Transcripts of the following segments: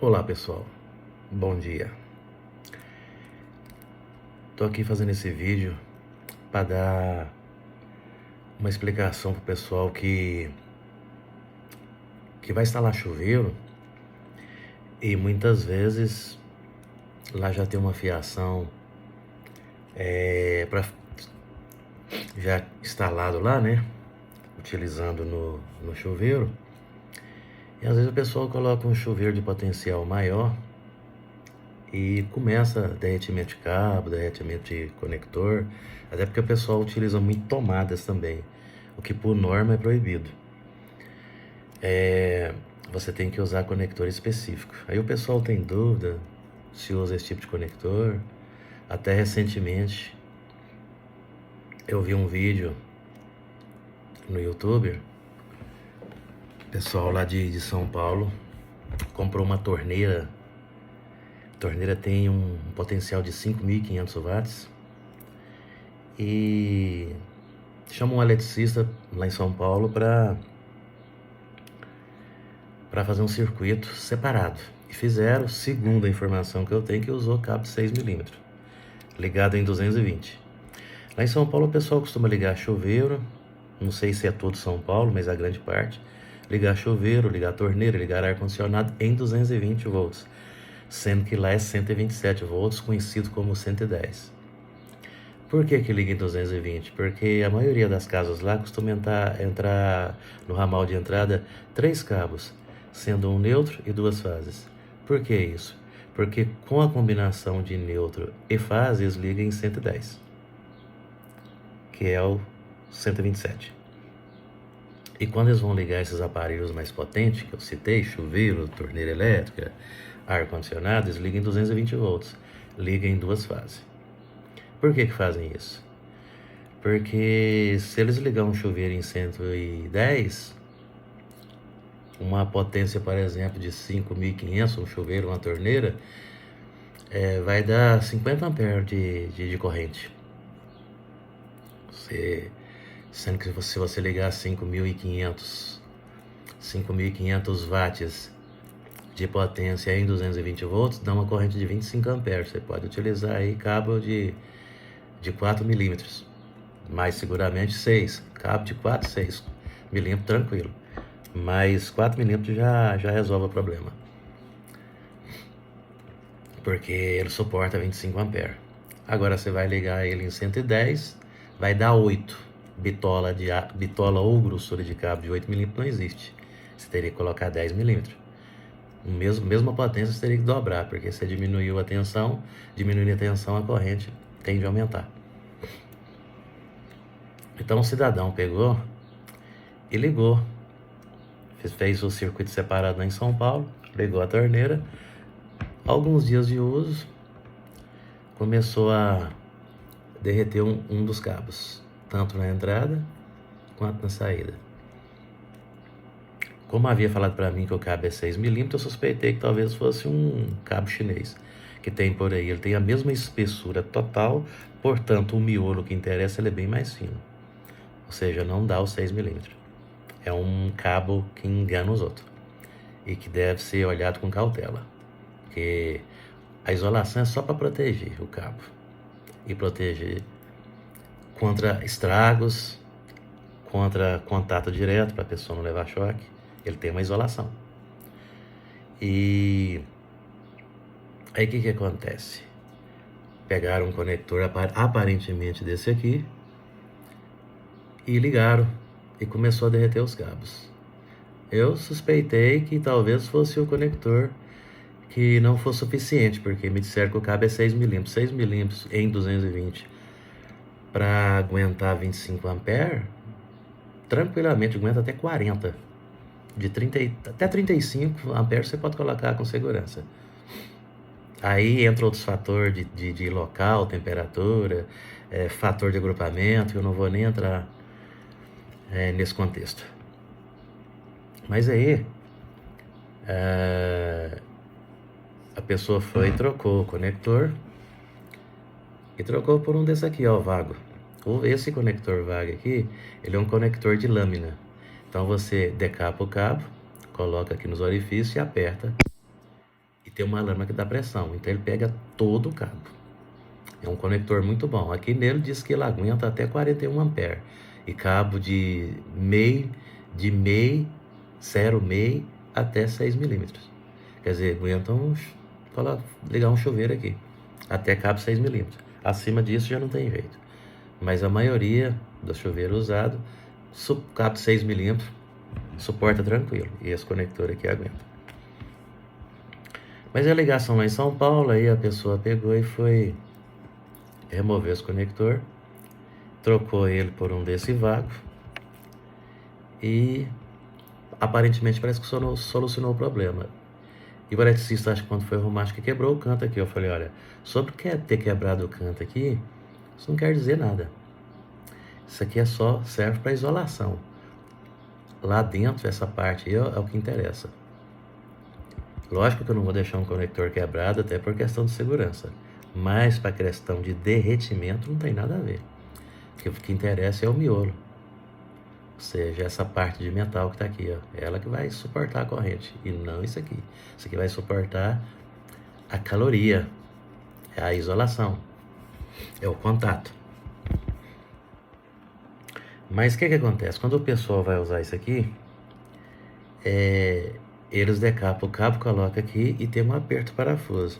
Olá pessoal, bom dia. Tô aqui fazendo esse vídeo para dar uma explicação pro pessoal que vai instalar chuveiro e muitas vezes lá já tem uma fiação já instalado lá, né? Utilizando no chuveiro. E às vezes o pessoal coloca um chuveiro de potencial maior e começa derretimento de cabo, derretimento de conector, até porque o pessoal utiliza muito tomadas também, o que por norma é proibido. Você tem que usar conector específico. Aí o pessoal tem dúvida se usa esse tipo de conector. Até recentemente eu vi um vídeo no YouTube, pessoal lá de São Paulo comprou uma torneira. A torneira tem um potencial de 5.500 watts e chamou um eletricista lá em São Paulo para fazer um circuito separado. E fizeram, segundo a informação que eu tenho, que usou cabo 6mm, ligado em 220. Lá em São Paulo o pessoal costuma ligar chuveiro, não sei se é todo São Paulo, mas a grande parte, ligar chuveiro, ligar torneira, ligar ar-condicionado em 220 volts, sendo que lá é 127 volts, conhecido como 110. Por que liga em 220? Porque a maioria das casas lá costuma entrar no ramal de entrada 3 cabos, sendo um neutro e 2 fases. Por que isso? Porque com a combinação de neutro e fase, eles ligam em 110, que é o 127. E quando eles vão ligar esses aparelhos mais potentes, que eu citei, chuveiro, torneira elétrica, ar-condicionado, eles ligam em 220 volts, ligam em 2 fases. Por que fazem isso? Porque se eles ligar um chuveiro em 110, uma potência, por exemplo, de 5.500, um chuveiro, uma torneira, vai dar 50 amperes de corrente. Sendo que se você ligar 5.500 watts de potência em 220 volts, dá uma corrente de 25 amperes. Você pode utilizar aí cabo de 4 milímetros, mais seguramente 6, cabo de 4, 6 milímetros tranquilo, mas 4 milímetros já resolve o problema, porque ele suporta 25 amperes. Agora você vai ligar ele em 110, vai dar 8 bitola ou grossura de cabo de 8 milímetros não existe, você teria que colocar 10 milímetros. Mesma potência você teria que dobrar, porque você diminuindo a tensão, a corrente tende a aumentar. Então o cidadão pegou e ligou, fez o circuito separado lá em São Paulo, ligou a torneira. Alguns dias de uso, começou a derreter um dos cabos, tanto na entrada quanto na saída. Como havia falado para mim que o cabo é 6 milímetros, eu suspeitei que talvez fosse um cabo chinês, que tem por aí. Ele tem a mesma espessura total, portanto o miolo que interessa ele é bem mais fino. Ou seja, não dá os 6 milímetros. É um cabo que engana os outros e que deve ser olhado com cautela, porque a isolação é só para proteger o cabo e proteger contra estragos, contra contato direto, para a pessoa não levar choque. Ele tem uma isolação. E aí o que acontece? Pegaram um conector aparentemente desse aqui e ligaram e começou a derreter os cabos. Eu suspeitei que talvez fosse o conector que não fosse suficiente, porque me disseram que o cabo é 6 milímetros. 6 milímetros em 220 para aguentar 25 amperes, tranquilamente aguenta até 40. De 30 até 35 amperes você pode colocar com segurança. Aí entra outros fatores de local, temperatura, fator de agrupamento, eu não vou nem entrar nesse contexto. Mas aí a pessoa foi e trocou o conector e trocou por um desse aqui, ó, vago. Esse conector vago aqui, ele é um conector de lâmina. Então você decapa o cabo, coloca aqui nos orifícios e aperta tem uma lâmina que dá pressão, então ele pega todo o cabo. É um conector muito bom. Aqui nele diz que ele aguenta até 41 amperes. E cabo de meio, 0,5 até 6 milímetros. Quer dizer, aguenta ligar um chuveiro aqui. Até cabo 6 milímetros. Acima disso já não tem jeito. Mas a maioria dos chuveiros usados, cabo 6 milímetros, suporta tranquilo. E esse conector aqui aguenta. Mas a ligação lá em São Paulo, aí a pessoa pegou e foi remover esse conector, trocou ele por um desse vago e aparentemente parece que solucionou o problema. E o eletricista, acho que quando foi arrumar, acho que quebrou o canto aqui. Eu falei, olha, sobre ter quebrado o canto aqui, isso não quer dizer nada. Isso aqui serve para isolação. Lá dentro, essa parte aí é o que interessa. Lógico que eu não vou deixar um conector quebrado, até por questão de segurança. Mas para questão de derretimento não tem nada a ver. Porque o que interessa é o miolo. Ou seja, essa parte de metal que está aqui, ó, ela que vai suportar a corrente. E não isso aqui. Isso aqui vai suportar a caloria, é a isolação, é o contato. Mas o que acontece? Quando o pessoal vai usar isso aqui, eles decapam o cabo, colocam aqui e tem um aperto parafuso.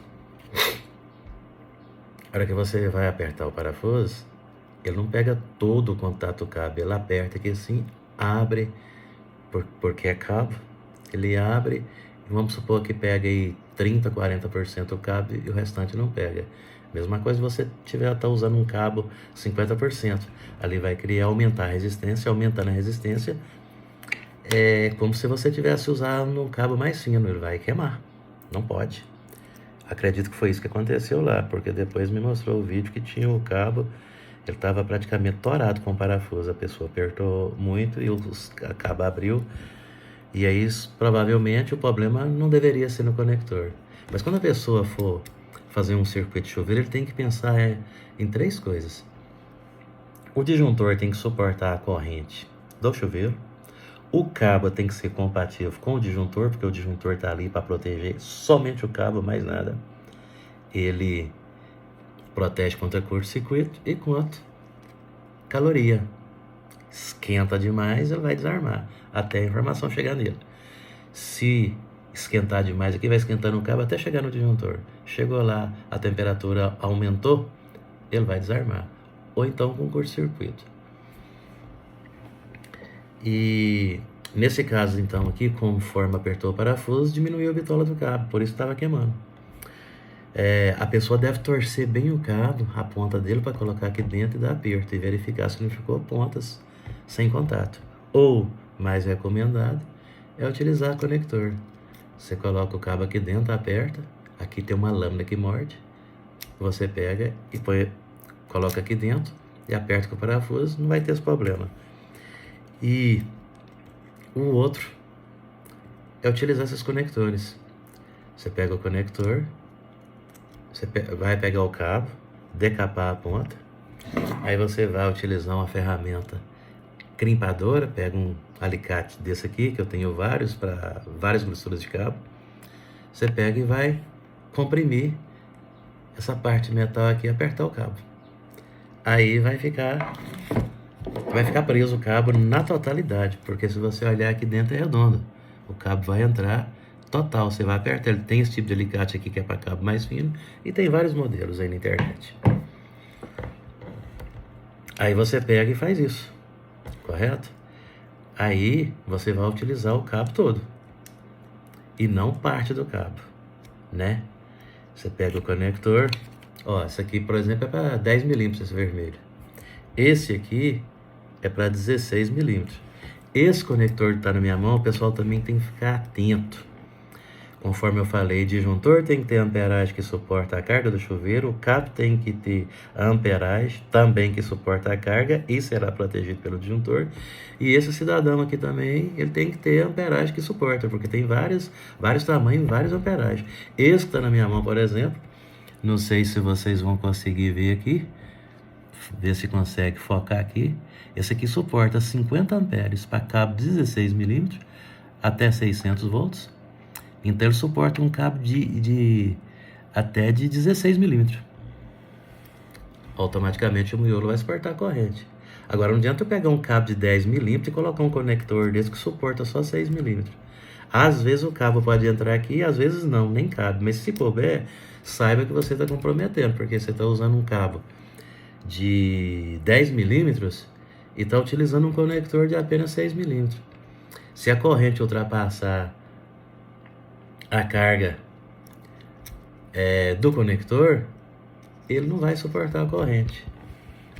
A hora que você vai apertar o parafuso, ele não pega todo o contato do cabo, ele aperta aqui assim, abre, porque é cabo, ele abre, e vamos supor que pega aí 30%, 40% do cabo e o restante não pega. Mesma coisa se você tá usando um cabo 50%, ali vai aumentar a resistência, aumentando a resistência, é como se você tivesse usando um cabo mais fino, ele vai queimar, não pode. Acredito que foi isso que aconteceu lá, porque depois me mostrou o vídeo que tinha o cabo, ele estava praticamente torado com o parafuso. A pessoa apertou muito e o cabo abriu. E aí, provavelmente, o problema não deveria ser no conector. Mas quando a pessoa for fazer um circuito de chuveiro, ele tem que pensar em 3 coisas. O disjuntor tem que suportar a corrente do chuveiro. O cabo tem que ser compatível com o disjuntor, porque o disjuntor está ali para proteger somente o cabo, mais nada. Ele protege contra curto-circuito e contra caloria. Esquenta demais, ele vai desarmar, até a informação chegar nele. Se esquentar demais aqui, vai esquentando o cabo até chegar no disjuntor. Chegou lá, a temperatura aumentou, ele vai desarmar. Ou então com curto-circuito. E nesse caso, então, aqui, conforme apertou o parafuso, diminuiu a bitola do cabo, por isso estava queimando. A pessoa deve torcer bem o cabo, a ponta dele, para colocar aqui dentro e dar aperto, e verificar se não ficou pontas sem contato. Ou, mais recomendado, é utilizar conector. Você coloca o cabo aqui dentro, aperta, aqui tem uma lâmina que morde, você pega e coloca aqui dentro e aperta com o parafuso, não vai ter esse problema. E o outro é utilizar esses conectores. Você pega o conector, você vai pegar o cabo, decapar a ponta, aí você vai utilizar uma ferramenta crimpadora, pega um alicate desse aqui, que eu tenho vários, para várias grossuras de cabo, você pega e vai comprimir essa parte de metal aqui e apertar o cabo. Aí vai ficar preso o cabo na totalidade, porque se você olhar aqui dentro é redondo, o cabo vai entrar total, você vai apertar. Ele tem esse tipo de alicate aqui que é para cabo mais fino, e tem vários modelos aí na internet. Aí você pega e faz isso, correto? Aí você vai utilizar o cabo todo e não parte do cabo, né? Você pega o conector, ó, esse aqui, por exemplo, é para 10 milímetros, esse vermelho. Esse aqui é para 16 milímetros. Esse conector que está na minha mão, o pessoal também tem que ficar atento. Conforme eu falei, disjuntor tem que ter amperagem que suporta a carga do chuveiro, o cabo tem que ter a amperagem também que suporta a carga e será protegido pelo disjuntor. E esse cidadão aqui também, ele tem que ter a amperagem que suporta, porque tem vários tamanhos, várias amperagens. Esse que está na minha mão, por exemplo, não sei se vocês vão conseguir ver aqui, ver se consegue focar aqui. Esse aqui suporta 50 amperes para cabo 16 milímetros até 600 volts. Então ele suporta um cabo até de 16 milímetros. Automaticamente o miolo vai suportar a corrente. Agora não adianta eu pegar um cabo de 10 milímetros e colocar um conector desse que suporta só 6 milímetros. Às vezes o cabo pode entrar aqui, às vezes não, nem cabe. Mas se couber, saiba que você está comprometendo, porque você está usando um cabo de 10 milímetros e está utilizando um conector de apenas 6 milímetros. Se a corrente ultrapassar a carga do conector, ele não vai suportar a corrente.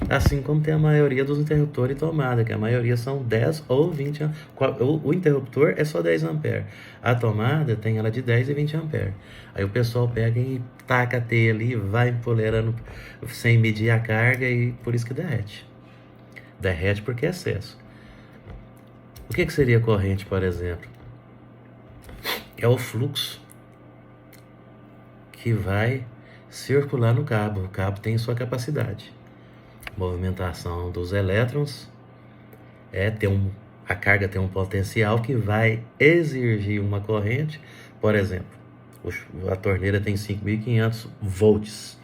Assim como tem a maioria dos interruptores e tomada, que a maioria são 10 ou 20 amperes. O interruptor é só 10 amperes. A tomada tem ela de 10 e 20 amperes. Aí o pessoal pega e taca a teia ali, vai empoleirando sem medir a carga e por isso que derrete. Derrete porque é excesso. O que seria corrente, por exemplo? É o fluxo que vai circular no cabo. O cabo tem sua capacidade. Movimentação dos elétrons a carga tem um potencial que vai exigir uma corrente. Por exemplo, a torneira tem 5.500 volts,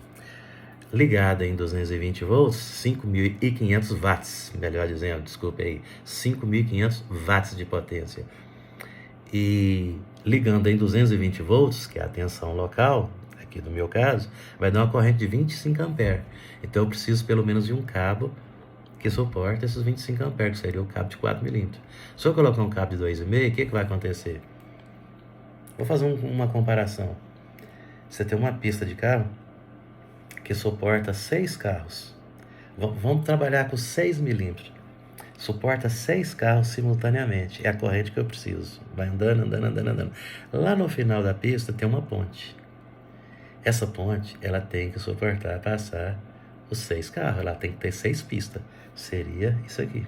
ligada em 220 volts, 5.500 watts, melhor dizendo, desculpe aí, 5.500 watts de potência. E ligando em 220 volts, que é a tensão local, aqui no meu caso, vai dar uma corrente de 25 amperes. Então eu preciso pelo menos de um cabo que suporta esses 25 amperes, que seria o cabo de 4 milímetros. Se eu colocar um cabo de 2,5, o que vai acontecer? Vou fazer uma comparação. Você tem uma pista de carro que suporta 6 carros. Vamos trabalhar com 6 milímetros. Suporta 6 carros simultaneamente. É a corrente que eu preciso. Vai andando, andando, andando, andando. Lá no final da pista tem uma ponte. Essa ponte, ela tem que suportar passar os 6 carros. Ela tem que ter 6 pistas. Seria isso aqui.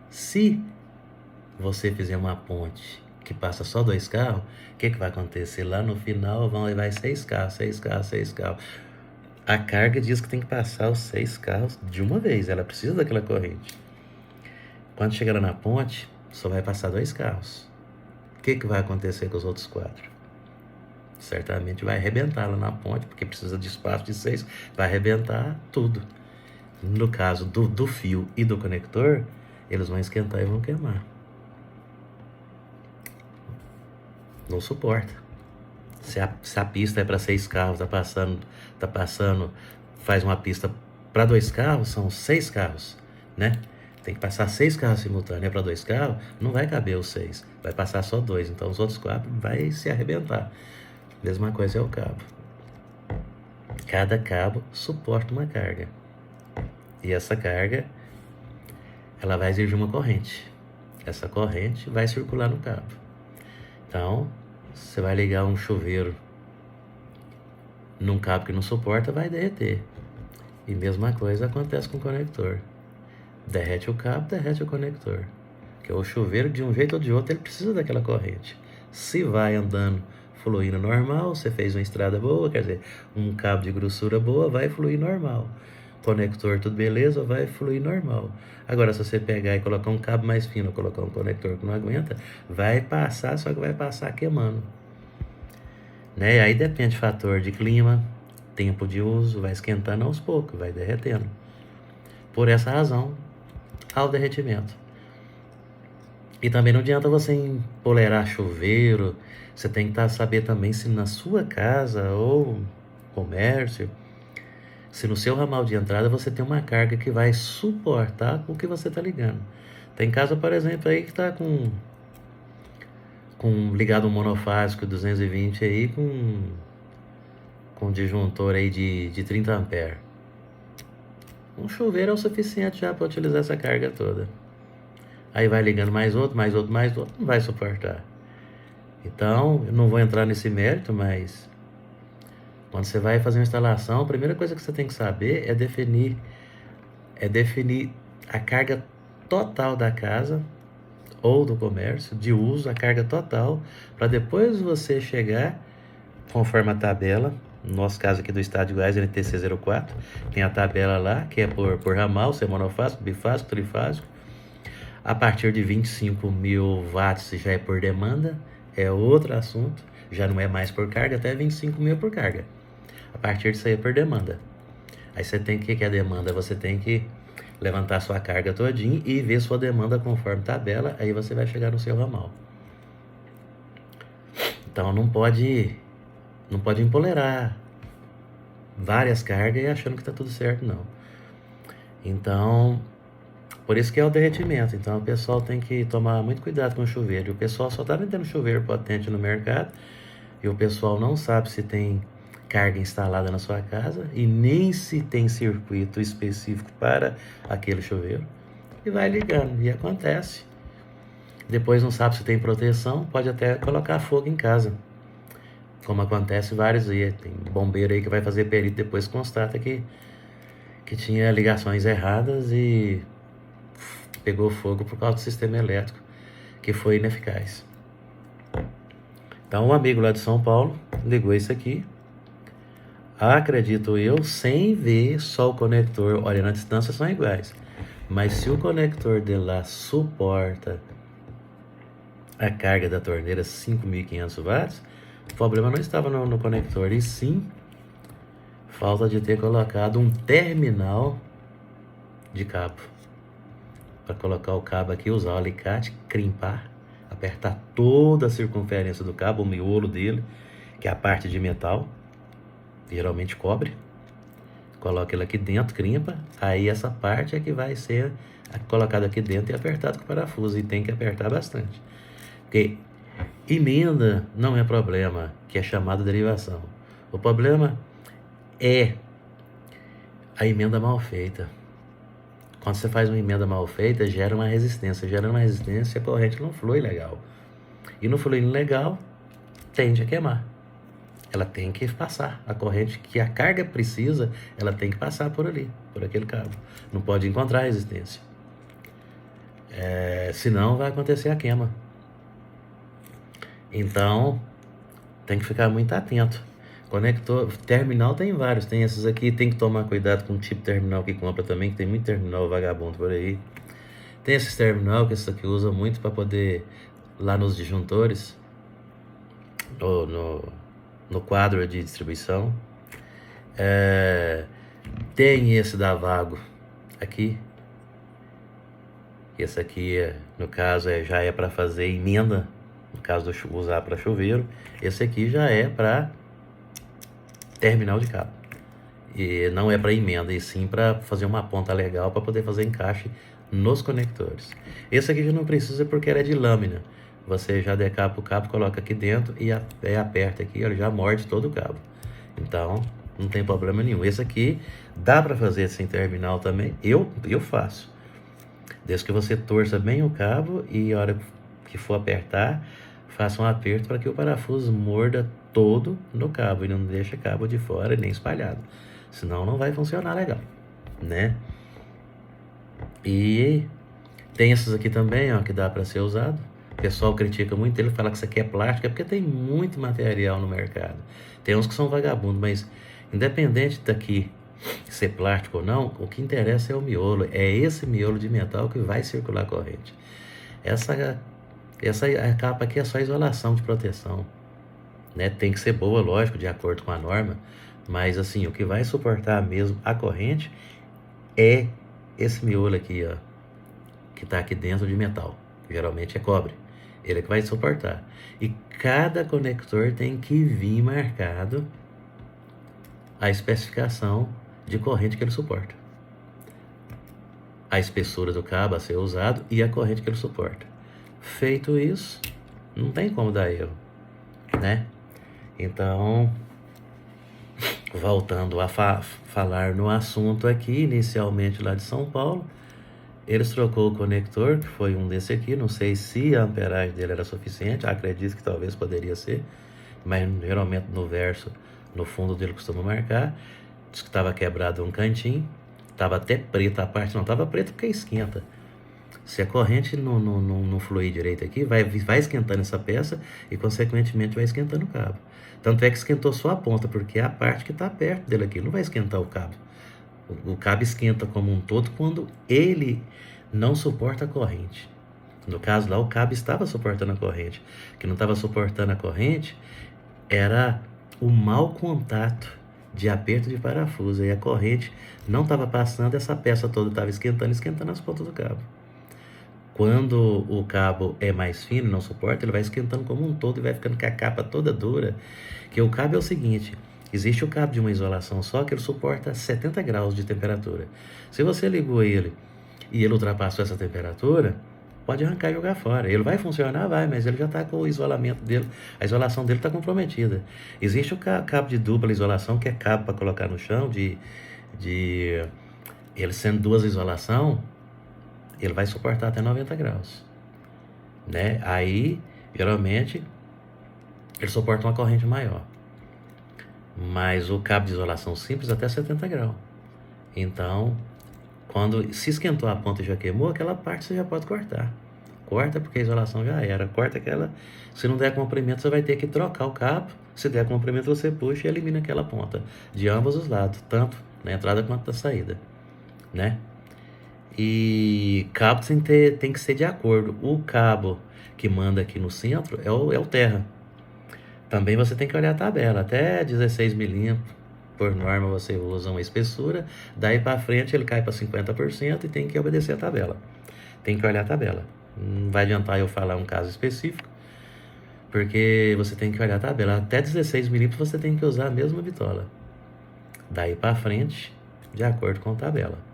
Se você fizer uma ponte que passa só 2 carros, o que vai acontecer? Lá no final vai 6 carros, 6 carros, 6 carros. A carga diz que tem que passar os 6 carros de uma vez. Ela precisa daquela corrente. Quando chegar lá na ponte, só vai passar 2 carros. O que vai acontecer com os outros 4? Certamente vai arrebentar lá na ponte, porque precisa de espaço de 6. Vai arrebentar tudo. No caso do fio e do conector, eles vão esquentar e vão queimar. Não suporta. Se a pista é para 6 carros, tá passando, faz uma pista para 2 carros, são 6 carros, né? Tem que passar 6 carros simultâneos para 2 carros, não vai caber os 6, vai passar só 2, então os outros 4 vai se arrebentar. Mesma coisa é o cabo. Cada cabo suporta uma carga. E essa carga, ela vai exigir uma corrente. Essa corrente vai circular no cabo. Então, você vai ligar um chuveiro num cabo que não suporta, vai derreter. E mesma coisa acontece com o conector. Derrete o cabo, derrete o conector. Porque o chuveiro, de um jeito ou de outro, ele precisa daquela corrente. Se vai andando, fluindo normal, você fez uma estrada boa, quer dizer, um cabo de grossura boa, vai fluir normal. Conector, tudo beleza, vai fluir normal. Agora, se você pegar e colocar um cabo mais fino, colocar um conector que não aguenta, vai passar, só que vai passar queimando. Né? Aí depende do fator de clima, tempo de uso, vai esquentando aos poucos, vai derretendo. Por essa razão, ao derretimento. E também não adianta você empoleirar chuveiro, você tem que saber também se na sua casa ou comércio, se no seu ramal de entrada você tem uma carga que vai suportar o que você está ligando. Tem casa, por exemplo, aí que está com ligado um monofásico 220 aí com disjuntor aí de 30 amperes. Um chuveiro é o suficiente já para utilizar essa carga toda. Aí vai ligando mais outro, não vai suportar. Então, eu não vou entrar nesse mérito, mas quando você vai fazer uma instalação, a primeira coisa que você tem que saber é definir a carga total da casa ou do comércio, de uso, a carga total, para depois você chegar, conforme a tabela, no nosso caso aqui do Estado de Goiás, NTC04, tem a tabela lá, que é por ramal, se é monofásico, bifásico, trifásico. A partir de 25 mil watts já é por demanda, é outro assunto, já não é mais por carga, até 25 mil por carga. A partir disso aí é por demanda. Aí você tem que a demanda, você tem que levantar sua carga todinha e ver sua demanda conforme tabela, aí você vai chegar no seu ramal. Então não pode empolerar várias cargas e achando que tá tudo certo, não. Então, por isso que é o derretimento. Então o pessoal tem que tomar muito cuidado com o chuveiro. E o pessoal só tá vendendo chuveiro potente no mercado e o pessoal não sabe se tem carga instalada na sua casa e nem se tem circuito específico para aquele chuveiro. E vai ligando, e acontece. Depois não sabe se tem proteção, pode até colocar fogo em casa. Como acontece vários aí. Tem bombeiro aí que vai fazer perito, depois constata que tinha ligações erradas e pegou fogo por causa do sistema elétrico, que foi ineficaz. Então um amigo lá de São Paulo ligou isso aqui, acredito eu, sem ver só o conector. Olha, na distância são iguais, mas se o conector dele lá suporta a carga da torneira 5.500 watts, o problema não estava no conector, e sim falta de ter colocado um terminal de cabo. Para colocar o cabo aqui, usar o alicate, crimpar, apertar toda a circunferência do cabo, o miolo dele, que é a parte de metal, geralmente cobre. Coloca ele aqui dentro, crimpa, aí essa parte é que vai ser colocada aqui dentro e apertado com o parafuso, e tem que apertar bastante. Porque emenda não é problema, que é chamado derivação. O problema é a emenda mal feita. Quando você faz uma emenda mal feita, gera uma resistência. Gerando uma resistência, a corrente não flui legal. E no fluindo legal, tende a queimar. Ela tem que passar. A corrente que a carga precisa, ela tem que passar por ali, por aquele cabo. Não pode encontrar resistência. Senão vai acontecer a queima. Então, tem que ficar muito atento. Conector, terminal tem vários, tem esses aqui, tem que tomar cuidado com o tipo de terminal que compra também, que tem muito terminal vagabundo por aí. Tem esses terminal que esse aqui usa muito para poder, lá nos disjuntores, no quadro de distribuição. Tem esse da Vago aqui. Esse aqui, no caso, já é para fazer emenda, no caso de usar para chuveiro. Esse aqui já é para terminal de cabo, e não é para emenda, e sim para fazer uma ponta legal para poder fazer encaixe nos conectores. Esse aqui já não precisa porque ele é de lâmina, você já decapa o cabo, coloca aqui dentro e aperta aqui, ele já morde todo o cabo, então não tem problema nenhum. Esse aqui dá para fazer sem terminal também, eu faço, desde que você torça bem o cabo e a hora que for apertar, faça um aperto para que o parafuso morda todo no cabo e não deixe cabo de fora nem espalhado, senão não vai funcionar legal, né? E tem esses aqui também, ó, que dá para ser usado. O pessoal critica muito, ele fala que isso aqui é plástico, é porque tem muito material no mercado. Tem uns que são vagabundos, mas independente daqui ser plástico ou não, o que interessa é o miolo, é esse miolo de metal que vai circular a corrente. Essa capa aqui é só isolação de proteção, né? Tem que ser boa, lógico, de acordo com a norma, mas assim, o que vai suportar mesmo a corrente é esse miolo aqui, ó, que tá aqui dentro de metal, geralmente é cobre, ele é que vai suportar. E cada conector tem que vir marcado a especificação de corrente que ele suporta, a espessura do cabo a ser usado e a corrente que ele suporta. Feito isso, não tem como dar erro, né? Então, voltando a falar no assunto aqui, inicialmente lá de São Paulo, eles trocou o conector, que foi um desse aqui, não sei se a amperagem dele era suficiente, acredito que talvez poderia ser, mas geralmente no verso, no fundo dele costuma marcar, diz que estava quebrado um cantinho, estava até preta a parte, não estava preta porque esquenta. Se a corrente não fluir direito aqui, vai esquentando essa peça e, consequentemente, vai esquentando o cabo. Tanto é que esquentou só a ponta, porque é a parte que está perto dele aqui. Não vai esquentar o cabo. O cabo esquenta como um todo quando ele não suporta a corrente. No caso lá, o cabo estava suportando a corrente. O que não estava suportando a corrente era o mau contato de aperto de parafuso. E a corrente não estava passando, essa peça toda estava esquentando as pontas do cabo. Quando o cabo é mais fino, não suporta, ele vai esquentando como um todo e vai ficando com a capa toda dura. Que o cabo é o seguinte, existe o cabo de uma isolação só que ele suporta 70 graus de temperatura. Se você ligou ele e ele ultrapassou essa temperatura, pode arrancar e jogar fora. Ele vai funcionar, vai, mas ele já está com o isolamento dele, a isolação dele está comprometida. Existe o cabo de dupla isolação, que é cabo para colocar no chão, ele sendo duas isolação, ele vai suportar até 90 graus, né? Aí, geralmente, ele suporta uma corrente maior. Mas o cabo de isolação simples até 70 graus. Então, quando se esquentou a ponta e já queimou, aquela parte você já pode cortar. Corta porque a isolação já era. Corta aquela. Se não der comprimento, você vai ter que trocar o cabo. Se der comprimento, você puxa e elimina aquela ponta de ambos os lados, tanto na entrada quanto na saída, né? E cabo tem que ser de acordo. O cabo que manda aqui no centro é o terra. Também você tem que olhar a tabela. Até 16 milímetros, por norma, você usa uma espessura. Daí para frente ele cai para 50% e tem que obedecer a tabela. Tem que olhar a tabela. Não vai adiantar eu falar um caso específico, porque você tem que olhar a tabela. Até 16 milímetros você tem que usar a mesma bitola. Daí para frente, de acordo com a tabela.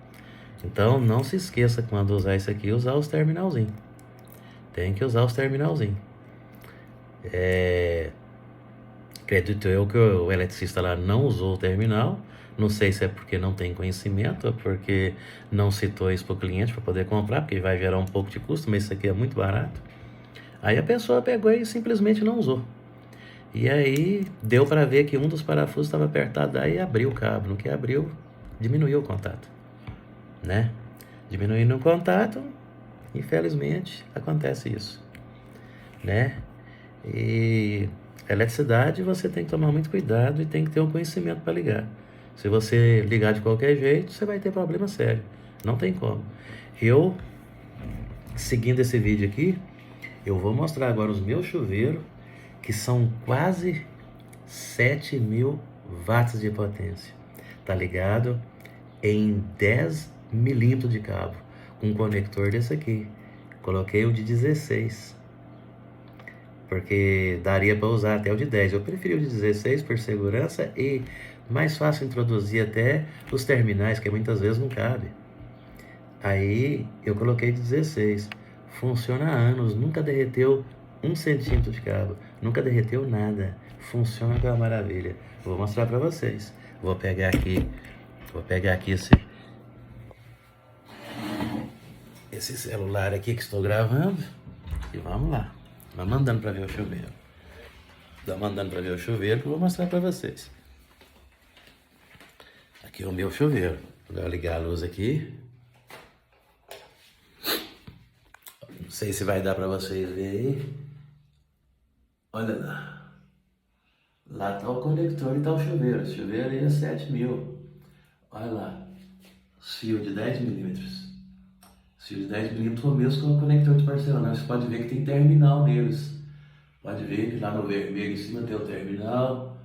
Então, não se esqueça, quando usar isso aqui, usar os terminalzinhos. Tem que usar os terminalzinhos. Acredito eu que o eletricista lá não usou o terminal. Não sei se é porque não tem conhecimento, ou porque não citou isso para o cliente para poder comprar, porque vai gerar um pouco de custo, mas isso aqui é muito barato. Aí a pessoa pegou e simplesmente não usou. E aí deu para ver que um dos parafusos estava apertado, aí abriu o cabo. No que abriu, diminuiu o contato, né? Diminuindo o contato, infelizmente acontece isso, né? E eletricidade você tem que tomar muito cuidado e tem que ter um conhecimento para ligar. Se você ligar de qualquer jeito, você vai ter problema sério. Não tem como. Eu, seguindo esse vídeo aqui, eu vou mostrar agora os meus chuveiros, que são quase 7.000 watts de potência. Tá ligado? Em 10 milímetros de cabo, com um conector desse aqui. Coloquei o de 16, porque daria para usar até o de 10. Eu preferi o de 16 por segurança e mais fácil introduzir até os terminais, que muitas vezes não cabe. Aí eu coloquei de 16. Funciona há anos, nunca derreteu 1 centímetro de cabo, nunca derreteu nada. Funciona com uma maravilha. Vou mostrar para vocês. Vou pegar aqui esse celular aqui que estou gravando e vamos lá. Vai mandando para ver o chuveiro. Tá mandando para ver o chuveiro que eu vou mostrar para vocês. Aqui é o meu chuveiro. Vou ligar a luz aqui. Não sei se vai dar para vocês verem aí. Olha lá. Lá tá o conector e tá o chuveiro. O chuveiro aí é 7.000. Olha lá. Fio de 10 milímetros. Fio de 10 milímetros ou mesmo com o conector de parcelana. Você pode ver que tem terminal neles. Pode ver que lá no vermelho em cima tem o terminal,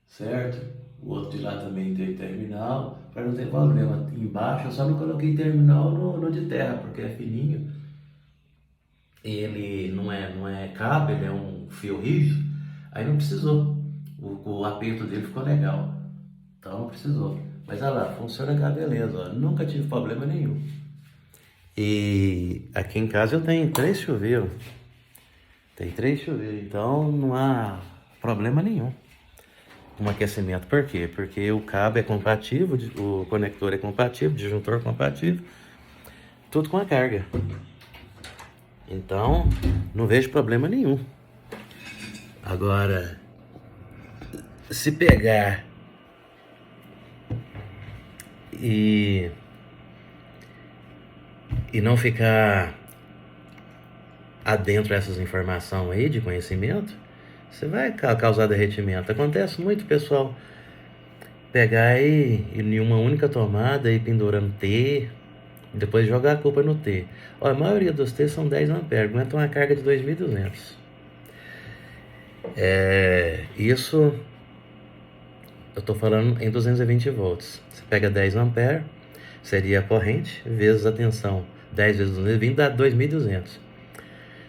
certo? O outro de lá também tem terminal, para não ter problema. Embaixo eu só não coloquei terminal no de terra, porque é fininho. Ele não é cabo, ele é um fio rígido. Aí não precisou. O aperto dele ficou legal. Então não precisou. Mas olha lá, funciona com a beleza. Ó. Nunca tive problema nenhum. E aqui em casa eu tenho 3 chuveiros. Tem 3 chuveiros, então não há problema nenhum com aquecimento. Por quê? Porque o cabo é compatível, o conector é compatível, o disjuntor é compatível, tudo com a carga. Então, não vejo problema nenhum. Agora, se pegar e não ficar adentro essas informações aí de conhecimento, você vai causar derretimento. Acontece muito, pessoal, pegar e em uma única tomada e pendurando T, Depois jogar a culpa no T. Ó, a maioria dos T são 10 amperes, aguenta uma carga de 2.200. Isso eu estou falando em 220 volts. Você pega 10 amperes, seria a corrente, vezes a tensão. 10 vezes 220 dá 2.200.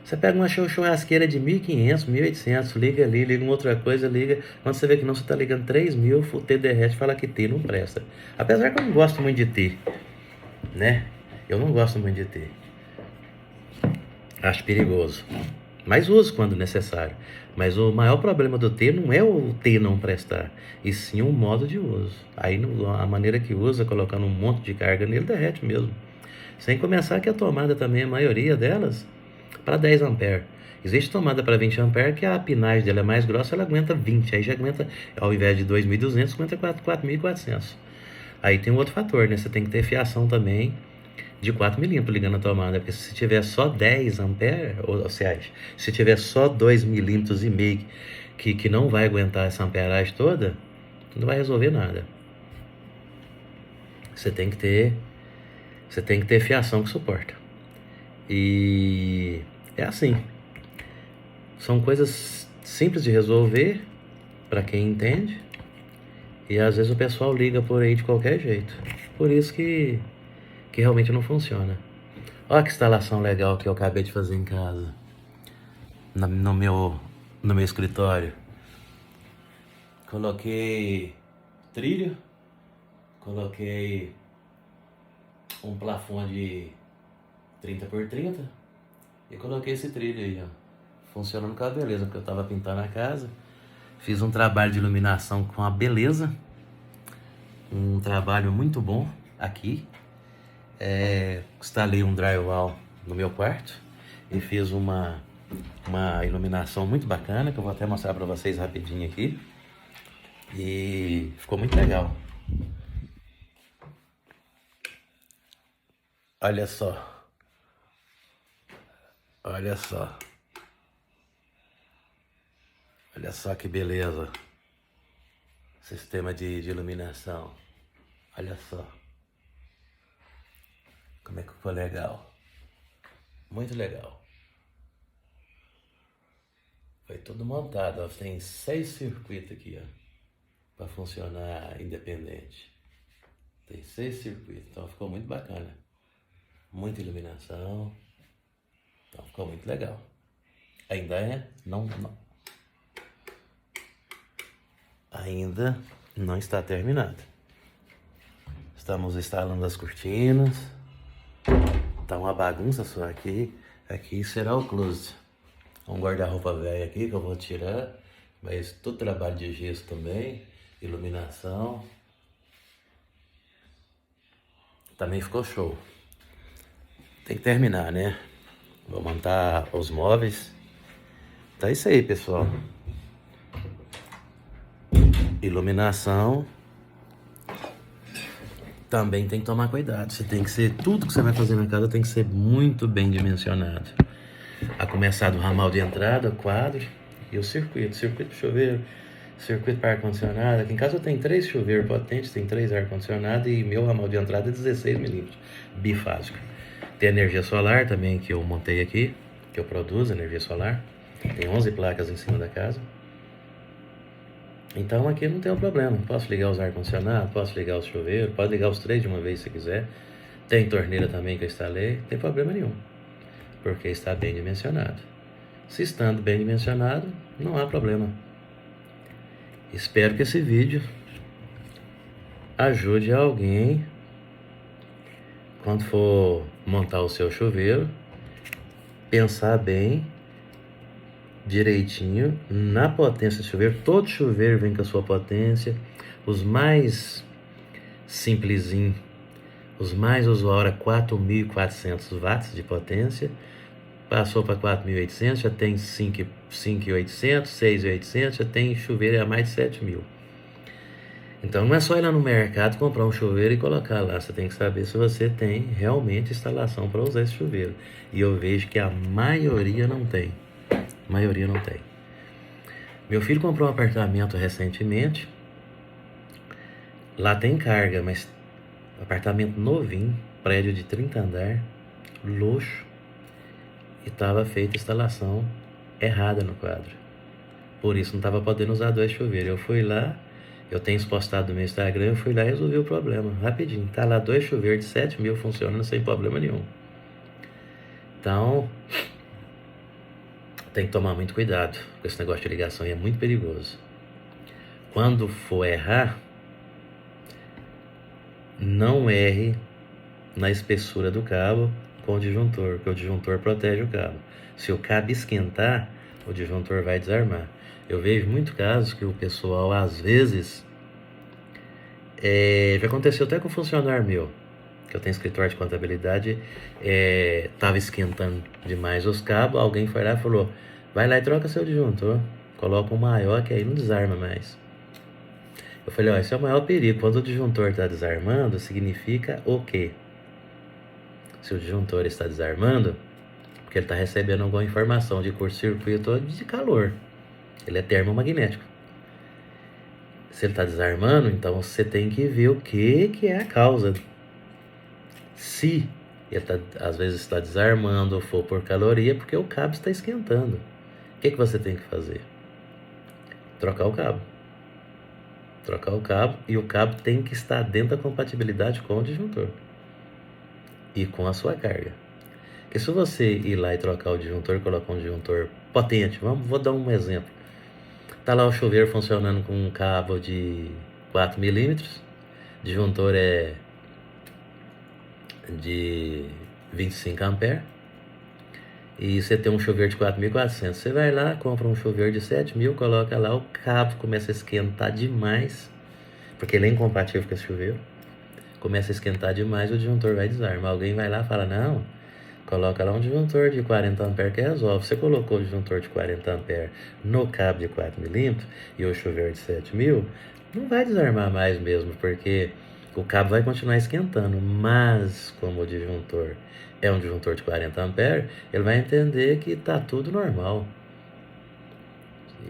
Você pega uma churrasqueira de 1.500, 1.800, liga ali, liga uma outra coisa, liga. Quando você vê que não, você está ligando 3.000, o T derrete, fala que T não presta. Apesar que eu não gosto muito de T, né? Eu não gosto muito de T. Acho perigoso. Mas uso quando necessário. Mas o maior problema do T não é o T não prestar, e sim o modo de uso. Aí a maneira que usa, colocando um monte de carga nele, derrete mesmo. Sem começar que a tomada também, a maioria delas, para 10 amperes. Existe tomada para 20 amperes que a pinagem dela é mais grossa, ela aguenta 20. Aí já aguenta, ao invés de 2.200, aguenta 4.400. Aí tem um outro fator, né? Você tem que ter fiação também de 4 milímetros ligando a tomada, porque se tiver só 10 amperes, ou seja, se tiver só 2,5 milímetros que não vai aguentar essa amperagem toda, não vai resolver nada. Você tem que ter fiação que suporta. E é assim. São coisas simples de resolver para quem entende. E às vezes o pessoal liga por aí de qualquer jeito. Por isso que realmente não funciona. Olha que instalação legal que eu acabei de fazer em casa. No meu escritório. Coloquei trilho. Coloquei um plafond de 30 por 30. E coloquei esse trilho aí, ó. Funcionando com a beleza, porque eu tava pintando a casa. Fiz um trabalho de iluminação com a beleza. Um trabalho muito bom aqui. Instalei um drywall no meu quarto e fiz uma iluminação muito bacana, que eu vou até mostrar para vocês rapidinho aqui. E ficou muito legal. Olha só. Olha só. Olha só que beleza. Sistema de iluminação. Olha só. Como é que ficou legal. Muito legal. Foi tudo montado, ó. Tem 6 circuitos aqui, ó, para funcionar independente. Tem 6 circuitos, então ficou muito bacana. Muita iluminação. Então ficou muito legal. Ainda não está terminado. Estamos instalando as cortinas. Tá uma bagunça só aqui. Aqui será o closet. Um guarda-roupa velho aqui que eu vou tirar. Mas todo trabalho de gesso também. Iluminação. Também ficou show. Tem que terminar, né? Vou montar os móveis. Tá isso aí, pessoal. Iluminação. Também tem que tomar cuidado. Tudo que você vai fazer na casa tem que ser muito bem dimensionado. A começar do ramal de entrada, quadro e o circuito. Circuito para chuveiro, circuito para ar-condicionado. Aqui em casa eu tenho 3 chuveiros potentes, tem 3 ar-condicionado e meu ramal de entrada é 16 milímetros, bifásico. Tem energia solar também que eu montei aqui, que eu produzo energia solar. Tem 11 placas em cima da casa. Então aqui não tem um problema. Posso ligar os ar-condicionado, posso ligar os chuveiros, pode ligar os 3 de uma vez se quiser. Tem torneira também que eu instalei, não tem problema nenhum, porque está bem dimensionado. Se estando bem dimensionado, não há problema. Espero que esse vídeo ajude alguém quando for montar o seu chuveiro, pensar bem direitinho na potência do chuveiro. Todo chuveiro vem com a sua potência. Os mais simplesinho, os mais usuários, 4.400 watts de potência. Passou para 4.800, já tem 5.800, 6.800, já tem chuveiro a mais de 7.000. Então não é só ir lá no mercado comprar um chuveiro e colocar lá. Você tem que saber se você tem realmente instalação para usar esse chuveiro. E eu vejo que a maioria não tem. A maioria não tem. Meu filho comprou um apartamento recentemente. Lá tem carga, mas apartamento novinho. prédio de 30 andar, luxo, e estava feita a instalação errada no quadro. Por isso não estava podendo usar 2 chuveiros. Eu fui lá, eu tenho isso postado no meu Instagram, eu fui lá e resolvi o problema, rapidinho. Tá lá 2 chuveiros de 7 mil funcionando sem problema nenhum. Então, tem que tomar muito cuidado com esse negócio de ligação, e é muito perigoso. Quando for errar, não erre na espessura do cabo com o disjuntor, porque o disjuntor protege o cabo. Se o cabo esquentar, o disjuntor vai desarmar. Eu vejo muitos casos que o pessoal, às vezes, já aconteceu até com um funcionário meu, que eu tenho escritório de contabilidade, estava esquentando demais os cabos, alguém foi lá e falou, vai lá e troca seu disjuntor, coloca um maior que aí não desarma mais. Eu falei, esse é o maior perigo, quando o disjuntor está desarmando, significa o quê? Se o disjuntor está desarmando, porque ele está recebendo alguma informação de curto-circuito ou de calor, ele é termomagnético. Se ele está desarmando, então você tem que ver o que é a causa. Se ele às vezes está desarmando ou for por caloria, porque o cabo está esquentando. O que você tem que fazer? Trocar o cabo. Trocar o cabo, e o cabo tem que estar dentro da compatibilidade com o disjuntor e com a sua carga. Porque se você ir lá e trocar o disjuntor, colocar um disjuntor potente, vou dar um exemplo. Tá lá o chuveiro funcionando com um cabo de 4 milímetros, disjuntor é de 25 amperes, e você tem um chuveiro de 4.400. Você vai lá, compra um chuveiro de 7.000, coloca lá, o cabo começa a esquentar demais, porque ele é incompatível com esse chuveiro. Começa a esquentar demais, o disjuntor vai desarmar. Alguém vai lá e fala, não, coloca lá um disjuntor de 40 amperes que resolve. Você colocou o disjuntor de 40 amperes no cabo de 4 milímetros e o chuveiro de 7.000, não vai desarmar mais mesmo, porque o cabo vai continuar esquentando. Mas como o disjuntor é um disjuntor de 40 amperes, ele vai entender que está tudo normal.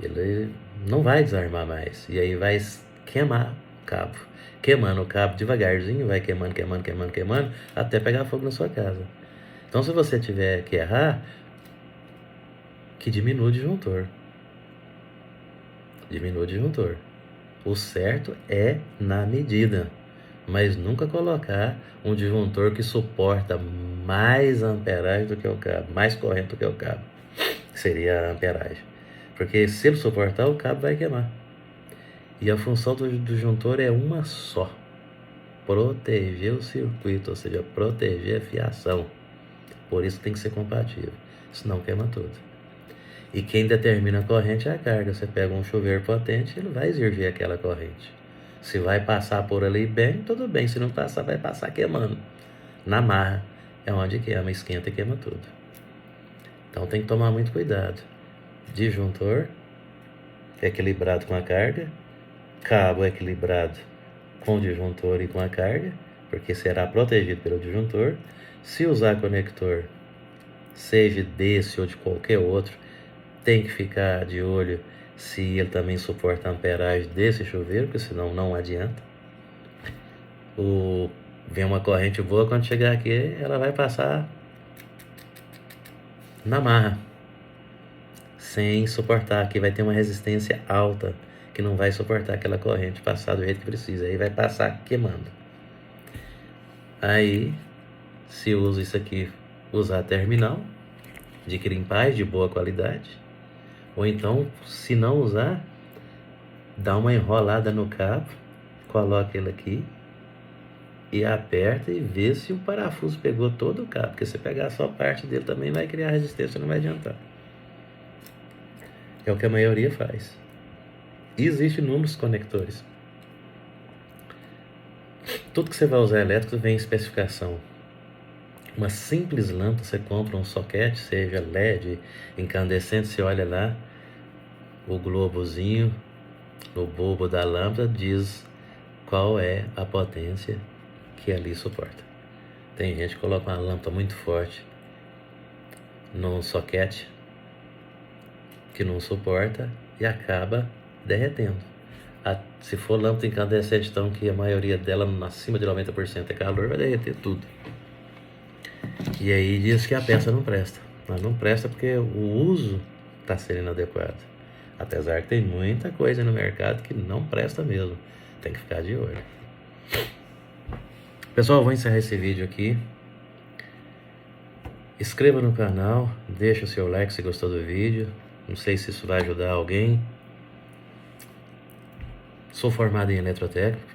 Ele não vai desarmar mais. E aí vai queimar o cabo. Queimando o cabo devagarzinho, vai queimando, até pegar fogo na sua casa. Então, se você tiver que errar, que diminua o disjuntor. Diminua o disjuntor. O certo é na medida, mas nunca colocar um disjuntor que suporta mais amperagem do que o cabo, mais corrente do que o cabo, seria a amperagem. Porque se ele suportar, o cabo vai queimar. E a função do disjuntor é uma só: proteger o circuito, ou seja, proteger a fiação. Por isso tem que ser compatível, senão queima tudo. E quem determina a corrente é a carga. Você pega um chuveiro potente, ele vai exerver aquela corrente. Se vai passar por ali bem, tudo bem. Se não passar, vai passar queimando. Na marra é onde queima, esquenta e queima tudo. Então tem que tomar muito cuidado. Disjuntor equilibrado com a carga, cabo equilibrado com o disjuntor e com a carga, porque será protegido pelo disjuntor. Se usar conector, seja desse ou de qualquer outro, tem que ficar de olho se ele também suporta a amperagem desse chuveiro, porque senão não adianta. Vem uma corrente boa, quando chegar aqui, ela vai passar na marra, sem suportar. Aqui vai ter uma resistência alta, que não vai suportar aquela corrente passar do jeito que precisa. Aí vai passar queimando. Aí, se usa isso aqui, usar terminal de crimpagem de boa qualidade. Ou então, se não usar, dá uma enrolada no cabo, coloca ele aqui e aperta e vê se o parafuso pegou todo o cabo, porque se pegar só parte dele também vai criar resistência, não vai adiantar. É o que a maioria faz. E existem inúmeros conectores. Tudo que você vai usar elétrico vem em especificação. Uma simples lâmpada, você compra um soquete, seja LED, incandescente, você olha lá, o globozinho no bulbo da lâmpada diz qual é a potência que ali suporta. Tem gente que coloca uma lâmpada muito forte num soquete que não suporta e acaba derretendo. Se for lâmpada incandescente, então, que a maioria dela acima de 90% é calor, vai derreter tudo. E aí diz que a peça não presta. Mas não presta porque o uso está sendo inadequado. Apesar que tem muita coisa no mercado que não presta mesmo. Tem que ficar de olho. Pessoal, eu vou encerrar esse vídeo aqui. Inscreva no canal, deixa o seu like se gostou do vídeo. Não sei se isso vai ajudar alguém. Sou formado em eletrotécnica.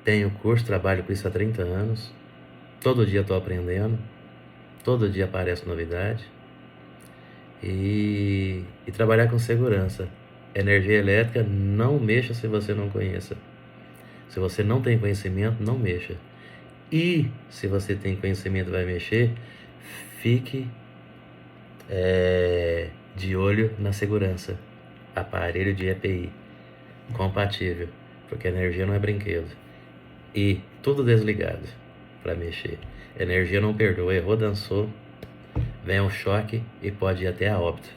Tenho curso, trabalho com isso há 30 anos. Todo dia estou aprendendo. Todo dia aparece novidade. E trabalhar com segurança. Energia elétrica, não mexa se você não conheça. Se você não tem conhecimento, não mexa. E se você tem conhecimento e vai mexer, fique de olho na segurança. Aparelho de EPI compatível, porque a energia não é brinquedo. E tudo desligado para mexer. Energia não perdoa, errou, dançou, vem um choque e pode ir até a óbito.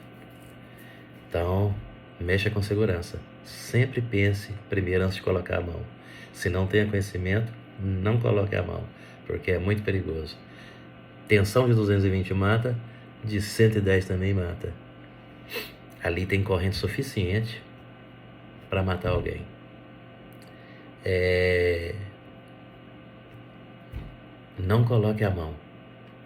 Então, mexa com segurança. Sempre pense primeiro antes de colocar a mão. Se não tem conhecimento, não coloque a mão, porque é muito perigoso. Tensão de 220 mata, de 110 também mata. Ali tem corrente suficiente para matar alguém. Não coloque a mão.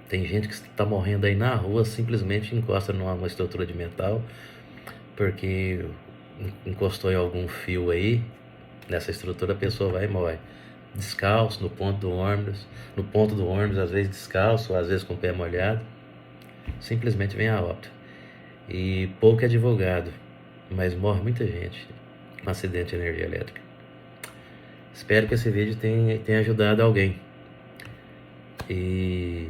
Tem gente que está morrendo aí na rua, simplesmente encosta numa estrutura de metal, porque encostou em algum fio aí, nessa estrutura a pessoa vai e morre. Descalço, no ponto do ônibus, às vezes descalço, às vezes com o pé molhado, simplesmente vem a óbito. E pouco é divulgado, mas morre muita gente com acidente de energia elétrica. Espero que esse vídeo tenha ajudado alguém. E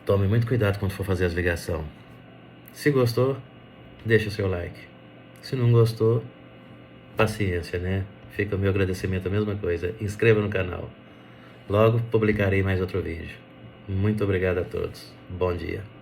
tome muito cuidado quando for fazer as ligações. Se gostou, deixa o seu like. Se não gostou, paciência, né? Fica o meu agradecimento, a mesma coisa. Inscreva no canal. Logo publicarei mais outro vídeo. Muito obrigado a todos. Bom dia.